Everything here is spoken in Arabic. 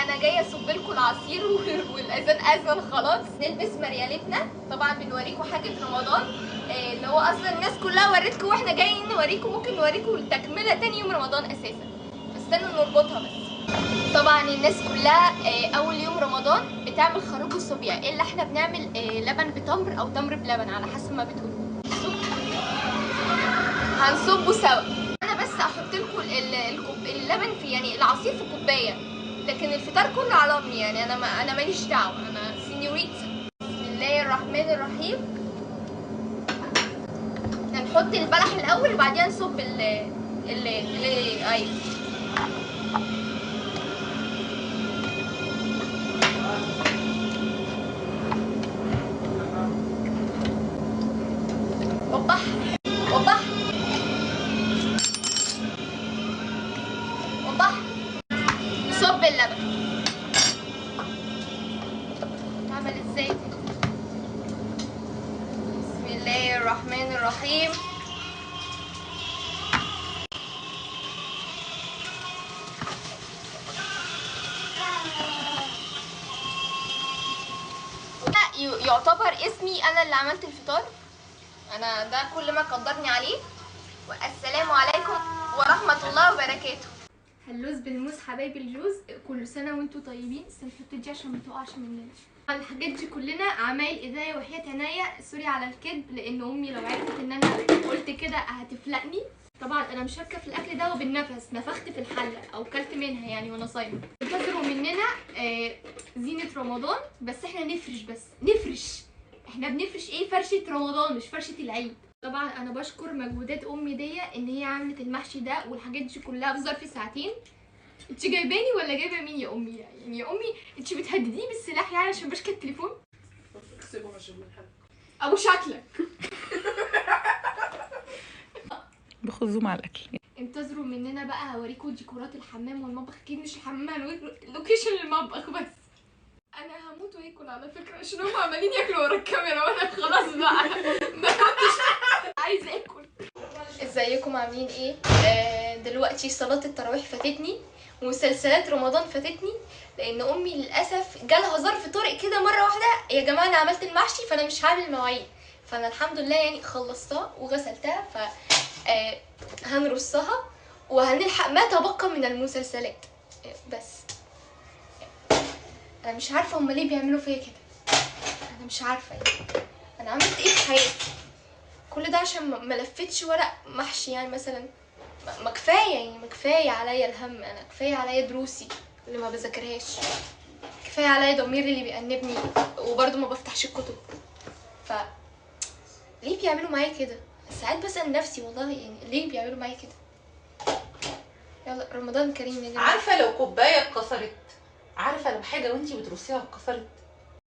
انا جايه اصب لكم العصير والاذان اذن خلاص. نلبس مريالتنا طبعا، بنوريكم حاجه رمضان اللي هو اصلا الناس كلها وريتكم، واحنا جايين نوريكم، ممكن نوريكم التكمله تاني يوم رمضان اساسا، فاستنوا نربطها بس. طبعا الناس كلها اول يوم رمضان بتعمل خروج الصبية، الا احنا بنعمل لبن بتمر او تمر بلبن على حسب ما بتقولوا. هنصبه سوا. انا بس احط لكم اللبن في يعني العصير في كوبايه، لكن الفطار كله على امي، يعني انا ماليش دعوه، انا سينيوريتا. بسم الله الرحمن الرحيم. هنحط البلح الاول وبعدين نصب ايوه. وبح وبح وبح. نصب اللبن. عمل ازاي؟ بسم الله الرحمن الرحيم. يعتبر اسمي انا اللي عملت الفطار، انا ده كل ما قدرني عليه. والسلام عليكم ورحمه الله وبركاته. هلوز بالموز حبايبي الجوز، كل سنه وانتم طيبين. بس نحط دي عشان ما تقعش مننا. الحاجات دي كلنا عمايل ايديا وحياه عينيا، سوري على الكذب، لان امي لو عرفت ان انا قلت كده هتفلقني. طبعا انا مشاركه في الاكل ده وبالنفس، نفخت في الحله او كلت منها يعني وانا صايمه. انتظروا مننا زينه رمضان، بس احنا نفرش، بس نفرش. احنا بنفرش ايه؟ فرشه رمضان مش فرشه العيد. طبعا انا بشكر مجهودات امي دي ان هي عملت المحشي ده والحاجات دي كلها في ظرف ساعتين. انت جايباني ولا جايبه مين يا امي؟ يعني يا امي انت بتهدديني بالسلاح يعني عشان بشكل التليفون؟ اكسبه عشان نلحق ابو شكلك. بخزوا مع الاكل. انتظروا مننا بقى، هوريكم ديكورات الحمام والمطبخ. اكيد مش الحمام، لوكيشن المطبخ بس. انا هموت واكل على فكره، عشان هم عمالين ياكلوا ورا الكاميرا وانا خلاص بقى ما كنتش عايزه اكل. ازيكم عاملين ايه؟ دلوقتي صلاه التراويح فاتتني، ومسلسلات رمضان فاتتني، لان امي للاسف جالها ظرف طارئ كده مره واحده. يا جماعه انا عملت المحشي فانا مش هعمل مواعين، فانا الحمد لله يعني خلصتها وغسلتها، ف هنرصها وهنلحق ما تبقى من المسلسلات. بس انا مش عارفه هما ليه بيعملوا فيا كده، انا مش عارفه يعني انا عملت ايه في حياتي. كل ده عشان ما لفتش ورق محشي يعني مثلا. ما كفايه يعني، ما كفايه عليا الهم، انا كفايه عليا دروسي اللي ما بذاكرهاش، كفايه عليا ضميري اللي بيأنبني وبرضه ما بفتحش الكتب. ف ليه بيعملوا معايا كده؟ ساعات بسأل نفسي والله، يعني ليه بيعملوا معايا كده؟ يلا رمضان كريم يا جماعه. عارفه لو كوبايه اتكسرت، عارفه لو حاجه وانتي بترصيها اتكسرت،